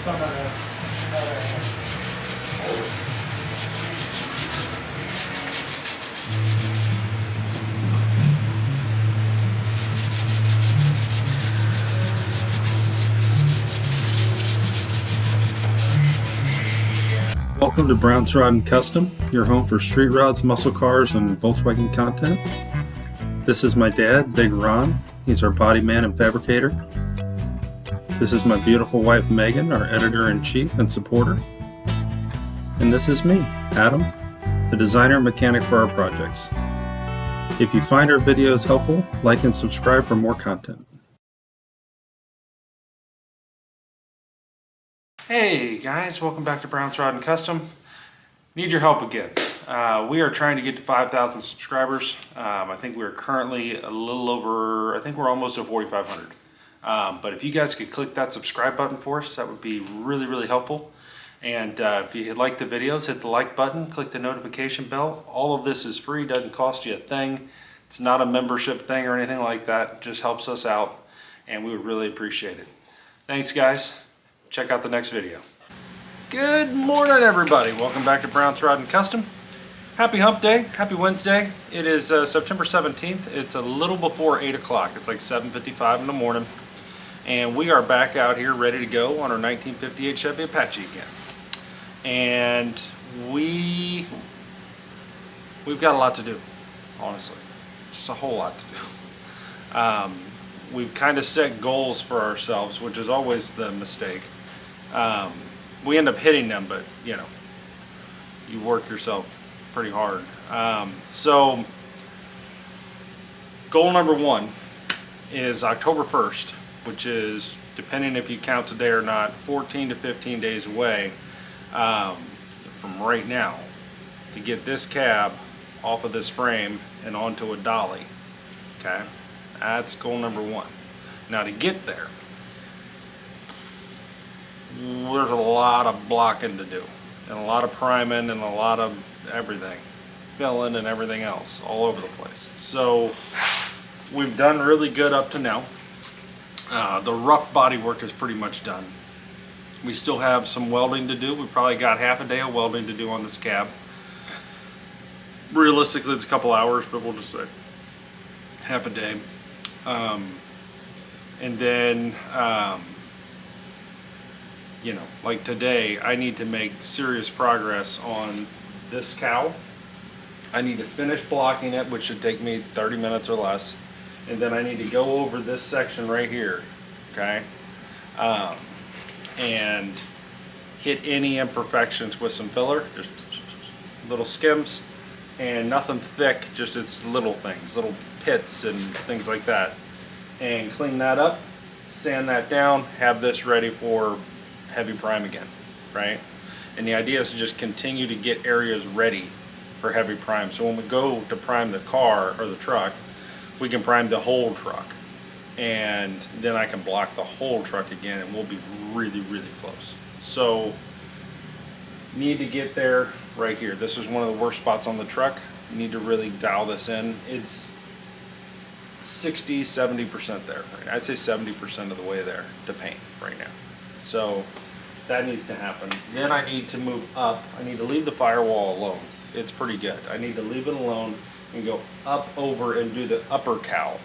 Welcome to Brown's Rod and Custom, your home for street rods, muscle cars, and Volkswagen content. This is my dad, Big Ron. He's our body man and fabricator. This is my beautiful wife, Megan, our editor-in-chief and supporter. And this is me, Adam, the designer and mechanic for our projects. If you find our videos helpful, like and subscribe for more content. Hey guys, welcome back to Brown's Rod and Custom. Need your help again. We are trying to get to 5,000 subscribers. I think we're currently a little over, I think we're almost at 4,500. But if you guys could click that subscribe button for us, that would be really, really helpful. And if you like the videos, hit the like button, click the notification bell. All of this is free, doesn't cost you a thing. It's not a membership thing or anything like that. It just helps us out, and we would really appreciate it. Thanks guys. Check out the next video. Good morning everybody. Welcome back to Brown's Rod and Custom. Happy hump day, happy Wednesday. It is September 17th. It's a little before 8 o'clock. It's like 7:55 in the morning. And we are back out here ready to go on our 1958 Chevy Apache again. And we've got a lot to do, honestly. Just a whole lot to do. We've kind of set goals for ourselves, which is always the mistake. We end up hitting them, but you know, you work yourself pretty hard. So goal number one is October 1st, which is, depending if you count today or not, 14 to 15 days away from right now, to get this cab off of this frame and onto a dolly. Okay, that's goal number one. Now to get there, there's a lot of blocking to do, and a lot of priming, and a lot of everything, filling and everything else all over the place. So we've done really good up to now. The rough body work is pretty much done. We still have some welding to do. We probably got half a day of welding to do on this cab. Realistically it's a couple hours, but we'll just say half a day. And then you know, like today, I need to make serious progress on this cowl. I need to finish blocking it, which should take me 30 minutes or less. And then I need to go over this section right here, okay? And hit any imperfections with some filler, just little skims, and nothing thick, just it's little things, little pits and things like that. And clean that up, sand that down, have this ready for heavy prime again, right? And the idea is to just continue to get areas ready for heavy prime. So when we go to prime the car or the truck, we can prime the whole truck. And then I can block the whole truck again, and we'll be really, really close. So need to get there right here. This is one of the worst spots on the truck. Need to really dial this in. It's 60-70% there. Right? I'd say 70% of the way there to paint right now. So that needs to happen. Then I need to move up. I need to leave the firewall alone. It's pretty good. I need to leave it alone and go up over and do the upper cowl.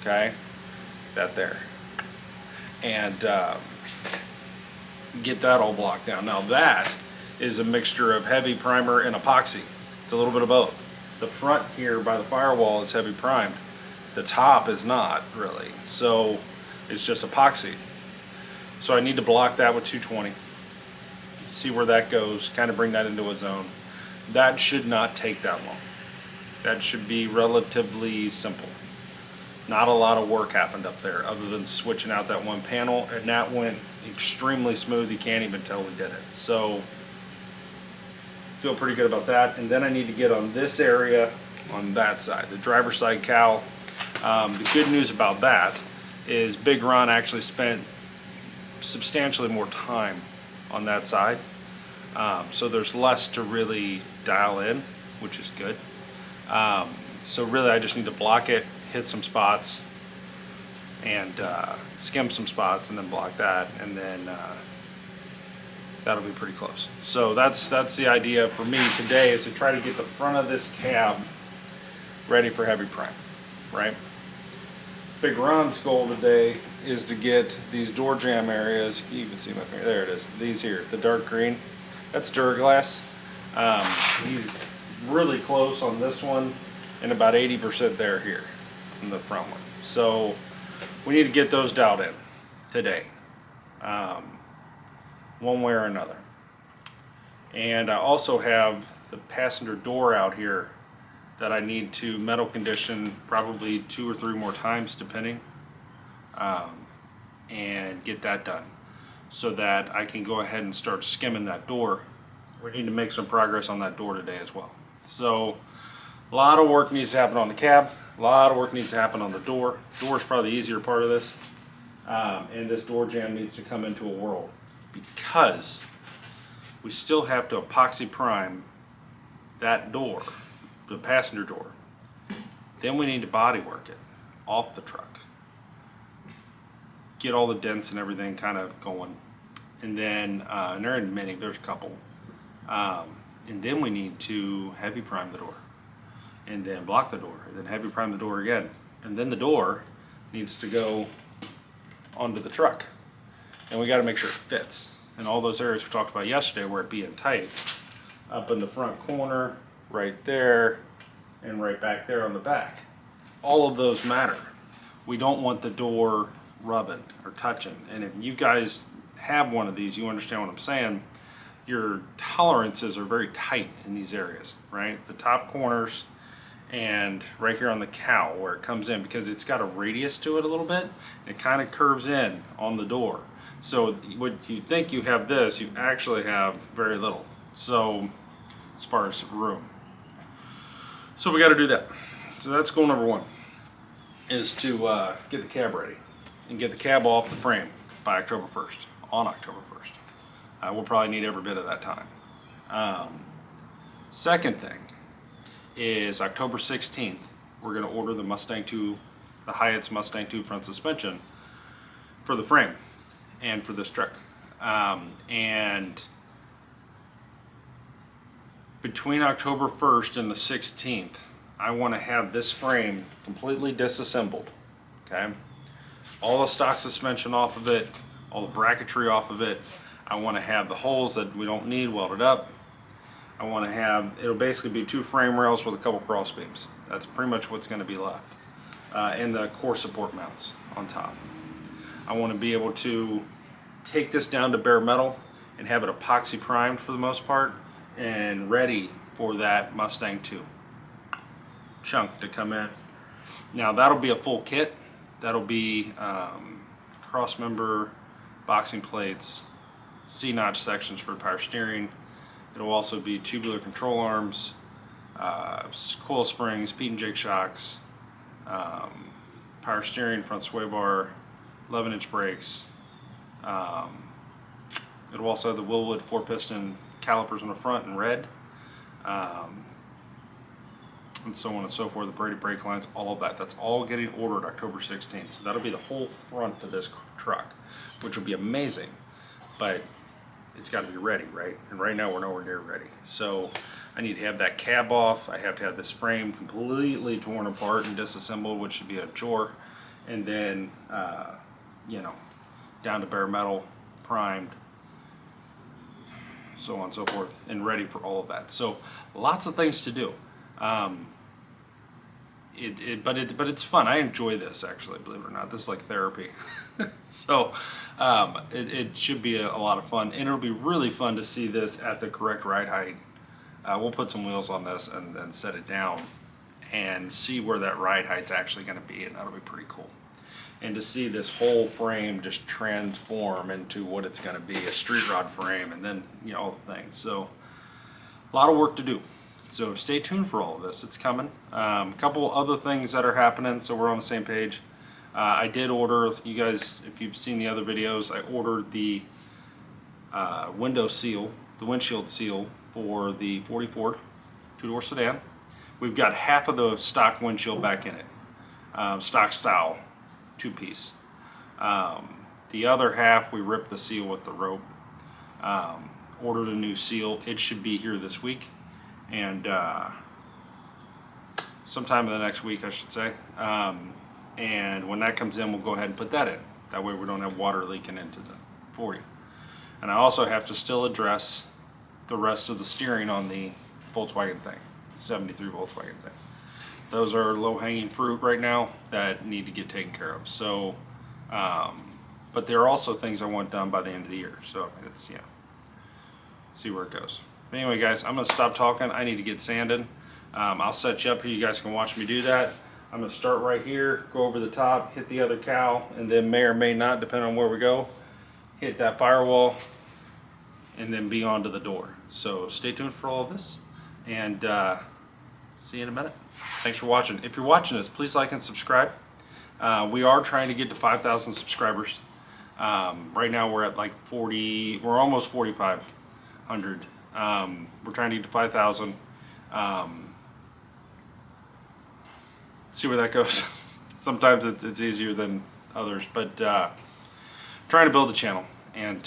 Okay, that there, and get that all blocked down. Now that is a mixture of heavy primer and epoxy. It's a little bit of both. The front here by the firewall is heavy primed. The top is not really. So it's just epoxy. So I need to block that with 220. See where that goes, kind of bring that into a zone. That should not take that long. That should be relatively simple. Not a lot of work happened up there other than switching out that one panel, and that went extremely smooth. You can't even tell we did it. So feel pretty good about that. And then I need to get on this area on that side, the driver's side cowl. The good news about that is Big Ron actually spent substantially more time on that side, so there's less to really dial in, which is good. So really I just need to block it, hit some spots, and skim some spots, and then block that, and then that'll be pretty close. So that's the idea for me today, is to try to get the front of this cab ready for heavy prime, right? Big Ron's goal today is to get these door jamb areas. You can see my finger, there it is. These here, the dark green, that's Duraglass. He's really close on this one and about 80% there here in the front one. So we need to get those dialed in today, one way or another. And I also have the passenger door out here that I need to metal condition probably 2 or 3 more times depending, and get that done so that I can go ahead and start skimming that door. We need to make some progress on that door today as well. So a lot of work needs to happen on the cab, a lot of work needs to happen on the door. Door is probably the easier part of this, and this door jamb needs to come into a whirl because we still have to epoxy prime that door, the passenger door. Then we need to body work it off the truck, get all the dents and everything kind of going, and then and they're in many, there's a couple, and then we need to heavy prime the door, and then block the door, and then heavy prime the door again, and then the door needs to go onto the truck, and we got to make sure it fits in all those areas we talked about yesterday where it being tight, up in the front corner, right there, and right back there on the back. All of those matter. We don't want the door rubbing or touching. And if you guys have one of these, you understand what I'm saying. Your tolerances are very tight in these areas, right? The top corners and right here on the cowl where it comes in, because it's got a radius to it a little bit. It kind of curves in on the door. So what you think you have this, you actually have very little. So as far as room. So we got to do that. So that's goal number 1, is to get the cab ready and get the cab off the frame by October 1st, on October 1st. We'll probably need every bit of that time. Second thing is October 16th, we're going to order the Mustang 2, the Hyatt's Mustang 2 front suspension for the frame and for this truck. And between October 1st and the 16th, I want to have this frame completely disassembled, okay? All the stock suspension off of it, all the bracketry off of it. I want to have the holes that we don't need welded up. I want to have, it'll basically be 2 frame rails with a couple cross beams. That's pretty much what's going to be left. And the core support mounts on top. I want to be able to take this down to bare metal and have it epoxy primed for the most part, and ready for that Mustang 2 chunk to come in. Now that'll be a full kit. That'll be cross member, boxing plates, C-notch sections for power steering. It'll also be tubular control arms, coil springs, Pete and Jake shocks, power steering, front sway bar, 11-inch brakes. It'll also have the Willwood 4-piston calipers on the front in red, and so on and so forth, the braided brake lines, all of that. That's all getting ordered October 16th. So that'll be the whole front of this truck, which will be amazing, but it's got to be ready, right? And right now we're nowhere near ready. So I need to have that cab off. I have to have this frame completely torn apart and disassembled, which should be a chore. And then, you know, down to bare metal, primed, so on and so forth, and ready for all of that. So lots of things to do. But it's fun. I enjoy this, actually, believe it or not. This is like therapy. So it should be a lot of fun, and it'll be really fun to see this at the correct ride height. We'll put some wheels on this and then set it down and see where that ride height's actually going to be, and that'll be pretty cool. And to see this whole frame just transform into what it's going to be, a street rod frame, and then, you know, all the things. So a lot of work to do. So stay tuned for all of this. It's coming. A couple other things that are happening, so we're on the same page. I did order, you guys, if you've seen the other videos, I ordered the window seal, the windshield seal for the 40 Ford two-door sedan. We've got half of the stock windshield back in it, stock style, 2-piece. The other half, we ripped the seal with the rope. Ordered a new seal. It should be here this week, and sometime in the next week, I should say. And when that comes in, we'll go ahead and put that in. That way we don't have water leaking into the 40. And I also have to still address the rest of the steering on the Volkswagen thing, 73 Volkswagen thing. Those are low-hanging fruit right now that need to get taken care of. So, but there are also things I want done by the end of the year. So it's, see where it goes. But anyway, guys, I'm gonna stop talking. I need to get sanded. I'll set you up here. You guys can watch me do that. I'm going to start right here, go over the top, hit the other cowl, and then may or may not, depending on where we go, hit that firewall, and then be on to the door. So stay tuned for all of this, and see you in a minute. Thanks for watching. If you're watching this, please like and subscribe. We are trying to get to 5,000 subscribers. Right now we're at like 40, we're almost 4,500. We're trying to get to 5,000. See where that goes. Sometimes it's easier than others, but trying to build the channel and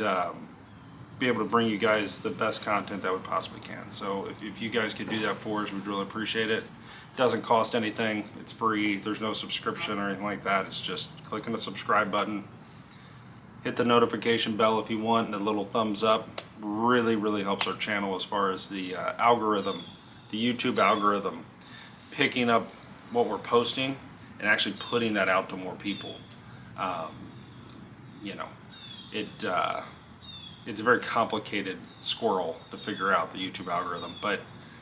be able to bring you guys the best content that we possibly can. So if you guys could do that for us, we'd really appreciate it. It doesn't cost anything. It's free. There's no subscription or anything like that. It's just clicking the subscribe button. Hit the notification bell if you want, and the little thumbs up. Really, really helps our channel as far as the algorithm, the YouTube algorithm, picking up what we're posting and actually putting that out to more people. It's a very complicated squirrel to figure out, the YouTube algorithm, but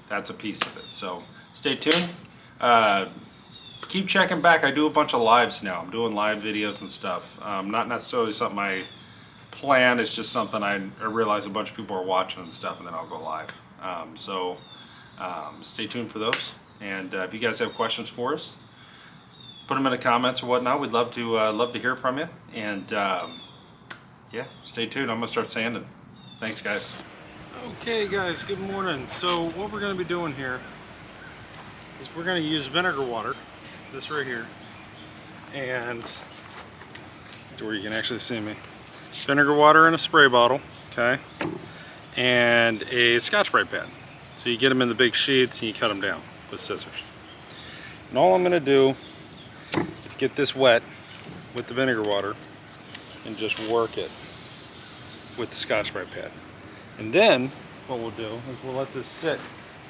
that's a piece of it. So stay tuned. Keep checking back. I do a bunch of lives now. I'm doing live videos and stuff. Not necessarily something I plan. It's just something I realize a bunch of people are watching and stuff, and then I'll go live. Stay tuned for those. And if you guys have questions for us, put them in the comments or whatnot. We'd love to hear from you. And yeah, stay tuned. I'm gonna start sanding. Thanks, guys. Okay, guys. Good morning. So what we're gonna be doing here is we're gonna use vinegar water, this right here, and where you can actually see me. Vinegar water in a spray bottle, okay, and a Scotch-Brite pad. So you get them in the big sheets and you cut them down with scissors. And all I'm going to do is get this wet with the vinegar water and just work it with the Scotch-Brite pad. And then what we'll do is we'll let this sit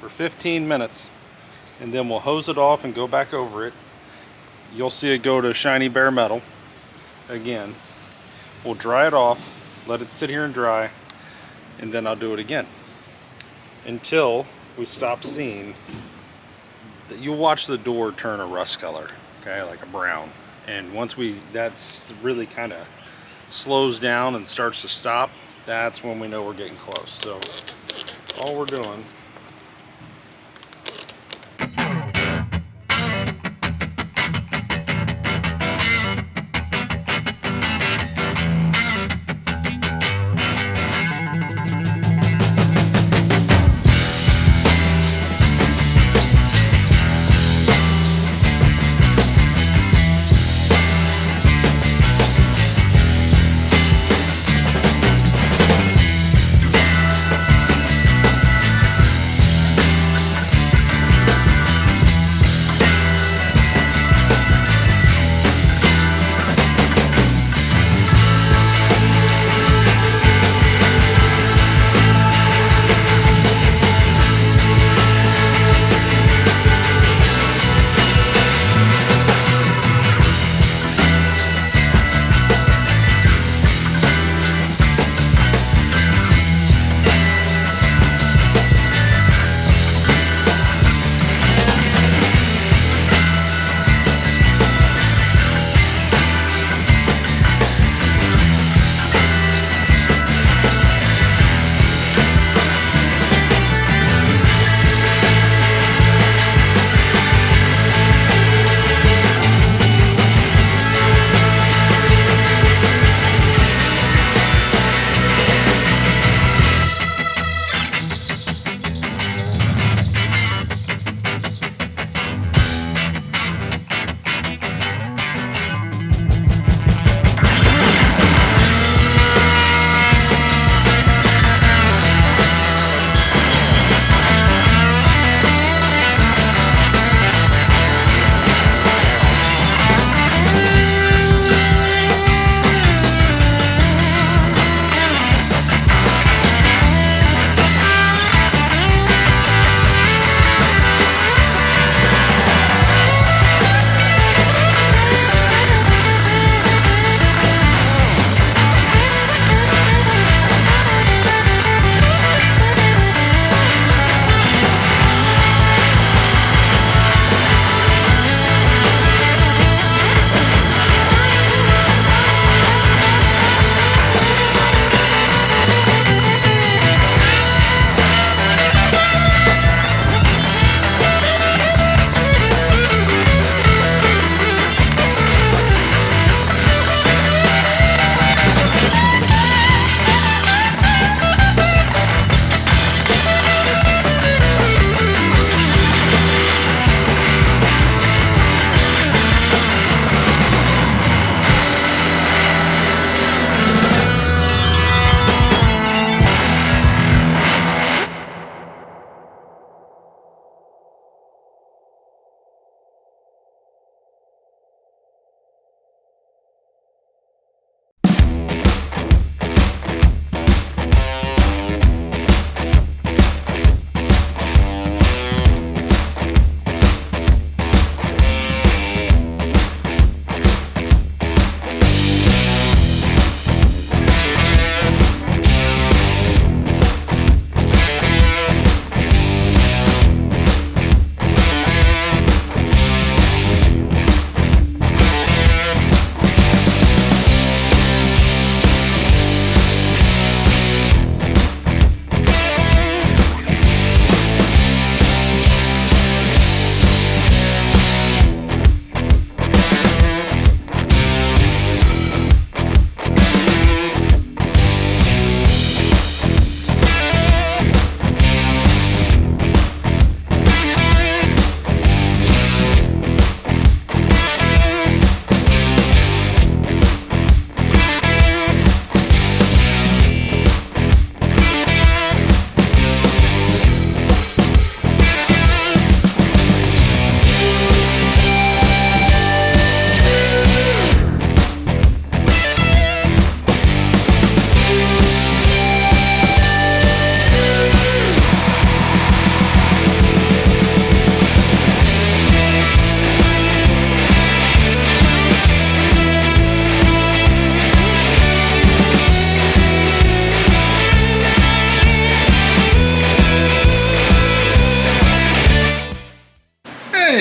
for 15 minutes, and then we'll hose it off and go back over it. You'll see it go to shiny bare metal again. We'll dry it off, let it sit here and dry, and then I'll do it again until we stop seeing. You'll watch the door turn a rust color, okay, like a brown. And once that's really kind of slows down and starts to stop, that's when we know we're getting close. So all we're doing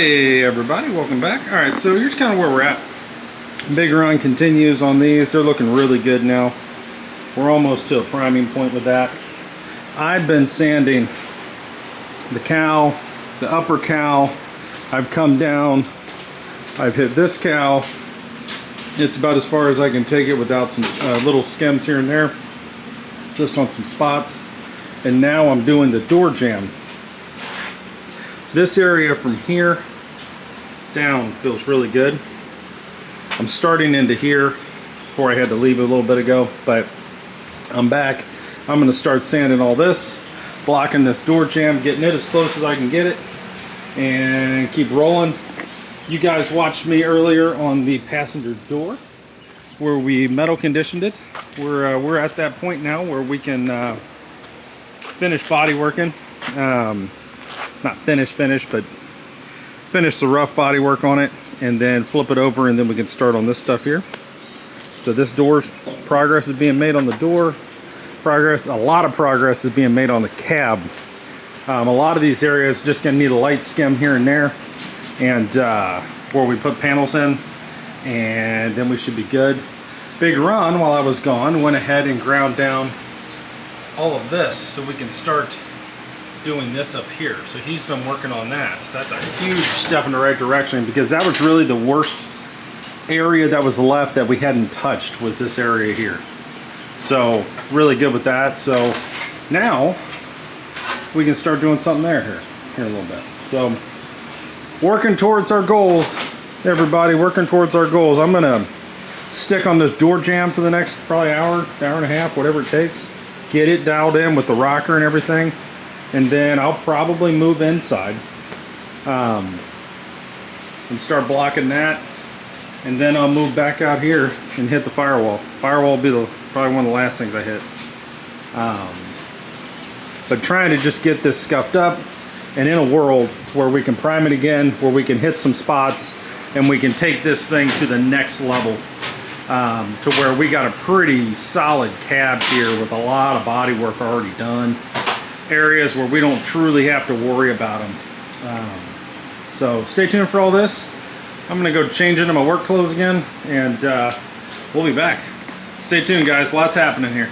Hey everybody, welcome back. All right, so here's kind of where we're at. Big run continues on these. They're looking really good now. We're almost to a priming point with that. I've been sanding the cowl, the upper cowl. I've come down. I've hit this cowl. It's about as far as I can take it without some little skims here and there, just on some spots. And now I'm doing the door jamb. This area from here down feels really good. I'm starting into here before I had to leave a little bit ago, but I'm back. I'm going to start sanding all this, blocking this door jamb, getting it as close as I can get it, and keep rolling. You guys watched me earlier on the passenger door where we metal conditioned it. We're at that point now where we can finish body working. Not finish, but finish the rough body work on it, and then flip it over, and then we can start on this stuff here. So this door's progress is being made on the door. A lot of progress is being made on the cab. A lot of these areas just gonna need a light skim here and there, and where we put panels in, and then we should be good. Big Run, while I was gone, went ahead and ground down all of this so we can start doing this up here. So he's been working on that. That's a huge step in the right direction, because that was really the worst area that was left that we hadn't touched, was this area here. So really good with that. So now we can start doing something there here in a little bit. So working towards our goals, everybody, working towards our goals. I'm gonna stick on this door jamb for the next probably hour and a half, whatever it takes. Get it dialed in with the rocker and everything. And then I'll probably move inside and start blocking that. And then I'll move back out here and hit the firewall. Firewall will be probably one of the last things I hit. But trying to just get this scuffed up and in a world where we can prime it again, where we can hit some spots, and we can take this thing to the next level, to where we got a pretty solid cab here with a lot of body work already done. Areas where we don't truly have to worry about them. So stay tuned for all this. I'm gonna go change into my work clothes again, and we'll be back. Stay tuned, guys. Lots happening here.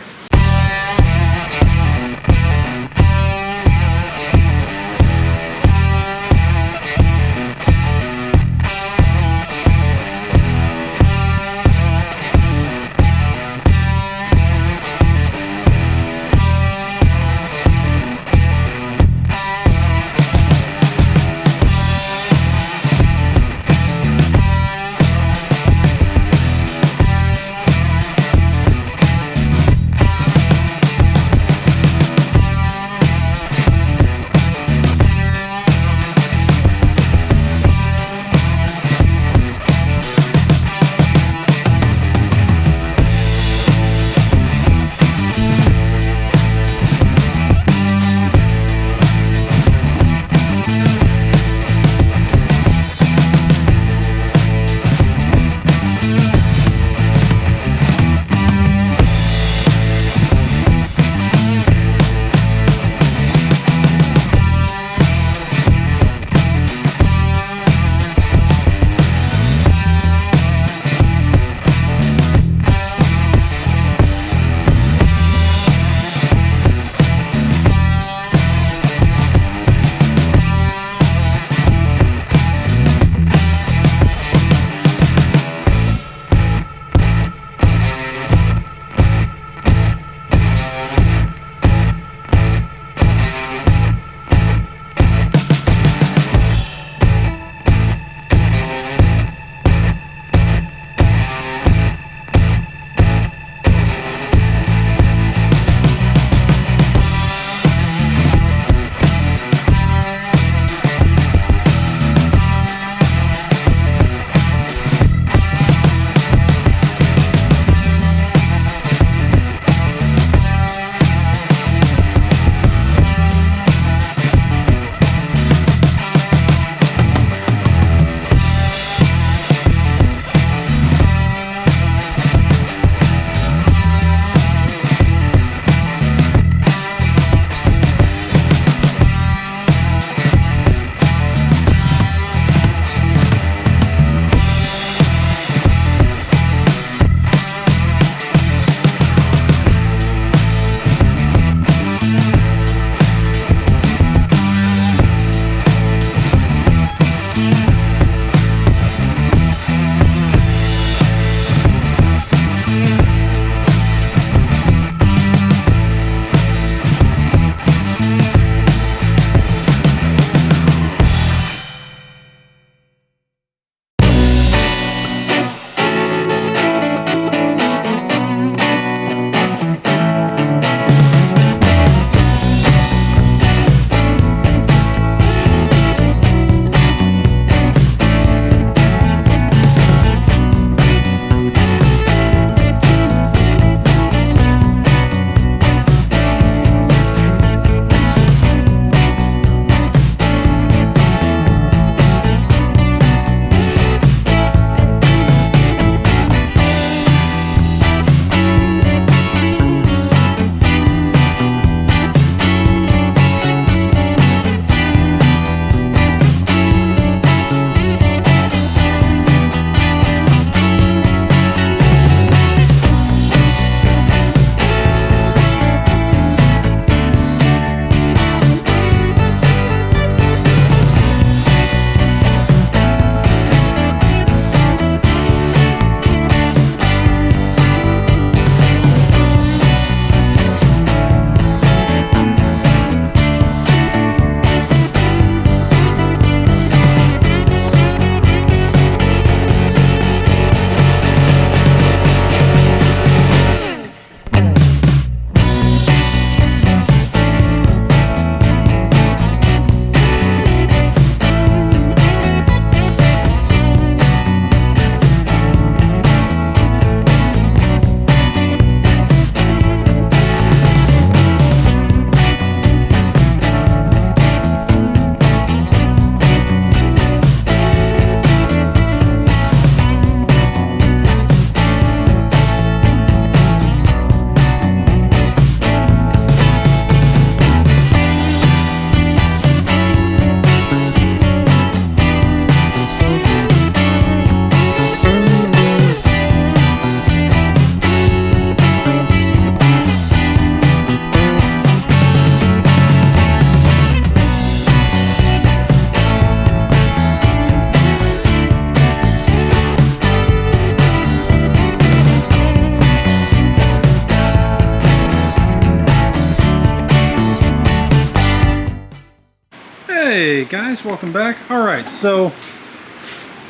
Hey guys, welcome back. All right, so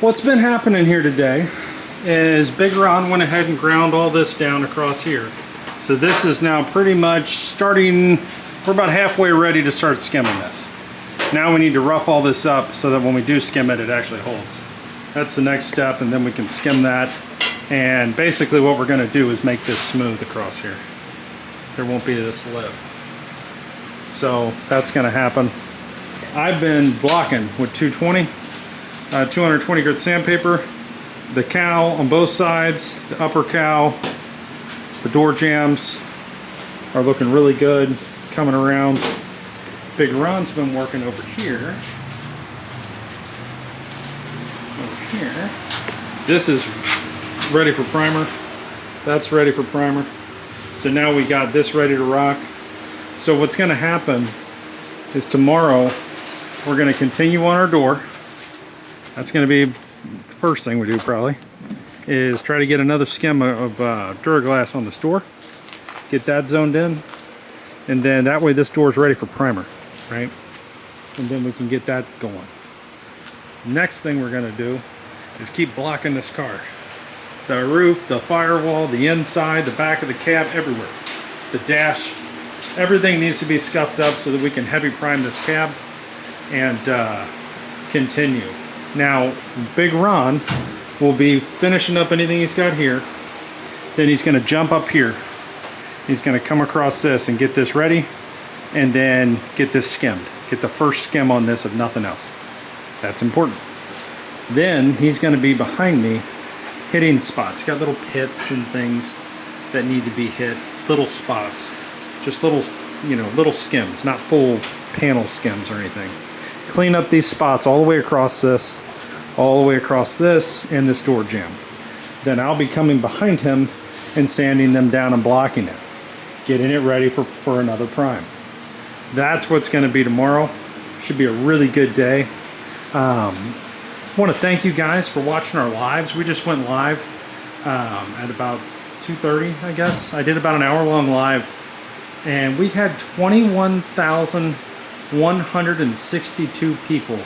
what's been happening here today is Big Ron went ahead and ground all this down across here. So this is now pretty much starting, we're about halfway ready to start skimming this. Now we need to rough all this up so that when we do skim it, it actually holds. That's the next step, and then we can skim that. And basically what we're gonna do is make this smooth across here. There won't be this lip. So that's gonna happen. I've been blocking with 220 grit sandpaper, the cowl on both sides, the upper cowl, the door jambs are looking really good, coming around. Big Ron's been working over here. Over here. This is ready for primer. That's ready for primer. So now we got this ready to rock. So what's gonna happen is tomorrow we're going to continue on our door. That's going to be the first thing we do probably, is try to get another skim of Duraglass on this door. Get that zoned in. And then that way this door is ready for primer, right? And then we can get that going. Next thing we're going to do is keep blocking this car. The roof, the firewall, the inside, the back of the cab, everywhere. The dash, everything needs to be scuffed up so that we can heavy prime this cab and continue. Now Big Ron will be finishing up anything he's got here, then he's going to jump up here, he's going to come across this and get this ready, and then get this skimmed, get the first skim on this if nothing else. That's important. Then he's going to be behind me hitting spots. He's got little pits and things that need to be hit, little spots, just little, you know, little skims, not full panel skims or anything. Clean up these spots all the way across this, all the way across this, and this door jamb. Then I'll be coming behind him and sanding them down and blocking it, getting it ready for another prime. That's what's going to be tomorrow. Should be a really good day. I want to thank you guys for watching our lives. We just went live at about 2:30, I guess. I did about an hour-long live, and we had 21,162 people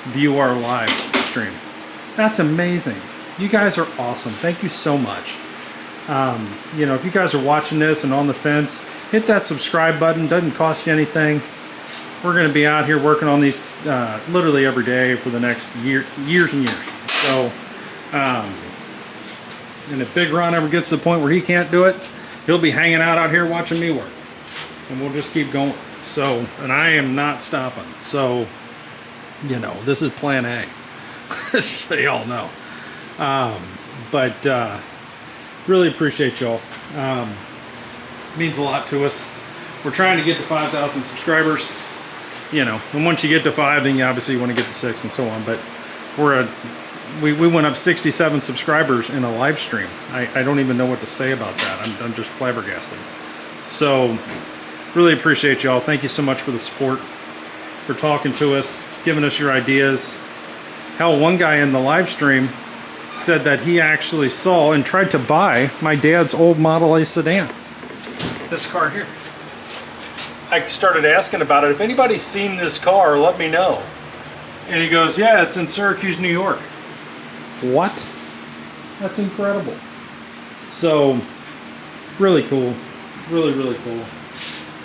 view our live stream. That's amazing. You guys are awesome. Thank you so much. You know, if you guys are watching this and on the fence, hit that subscribe button. Doesn't cost you anything. We're going to be out here working on these literally every day for the next years and years. So, and if Big Ron ever gets to the point where he can't do it, he'll be hanging out here watching me work. And we'll just keep going. So, and I am not stopping. So, you know, this is plan A. So y'all know. Really appreciate y'all. Means a lot to us. We're trying to get to 5,000 subscribers. You know, and once you get to 5, then you obviously want to get to 6 and so on. But we went up 67 subscribers in a live stream. I don't even know what to say about that. I'm just flabbergasted. So, really appreciate y'all. Thank you so much for the support, for talking to us, giving us your ideas. Hell, one guy in the live stream said that he actually saw and tried to buy my dad's old Model A sedan. This car here. I started asking about it. If anybody's seen this car, let me know. And he goes, yeah, it's in Syracuse, New York. What? That's incredible. So, really cool. Really, really cool.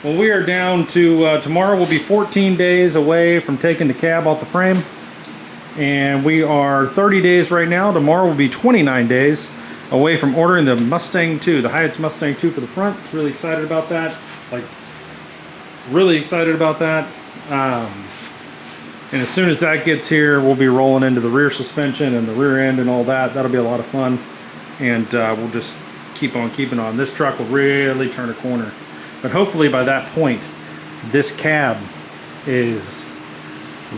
Well, we are down to, tomorrow will be 14 days away from taking the cab off the frame. And we are 30 days right now. Tomorrow will be 29 days away from ordering the Mustang 2, the Hyatt's Mustang 2 for the front. Really excited about that. Like, really excited about that. And as soon as that gets here, we'll be rolling into the rear suspension and the rear end and all that. That'll be a lot of fun. And we'll just keep on keeping on. This truck will really turn a corner. But hopefully by that point, this cab is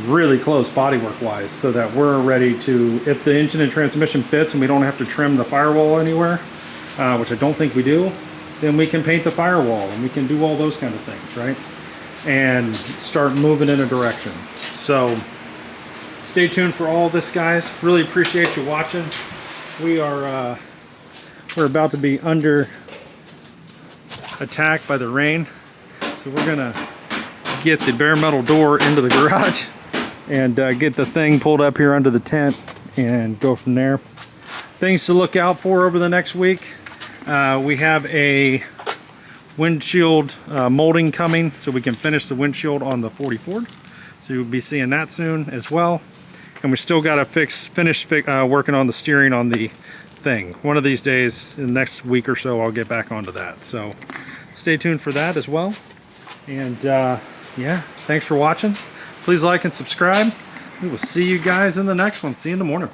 really close bodywork wise, so that we're ready to, if the engine and transmission fits and we don't have to trim the firewall anywhere, which I don't think we do, then we can paint the firewall and we can do all those kind of things, right? And start moving in a direction. So stay tuned for all this, guys. Really appreciate you watching. We're about to be under attack by the rain, so we're gonna get the bare metal door into the garage and get the thing pulled up here under the tent and go from there. Things to look out for over the next week. We have a windshield molding coming so we can finish the windshield on the 44. So you'll be seeing that soon as well. And we still got to finish working on the steering on the thing. One of these days, in the next week or so, I'll get back onto that. So stay tuned for that as well. And yeah, thanks for watching. Please like and subscribe. We will see you guys in the next one. See you in the morning.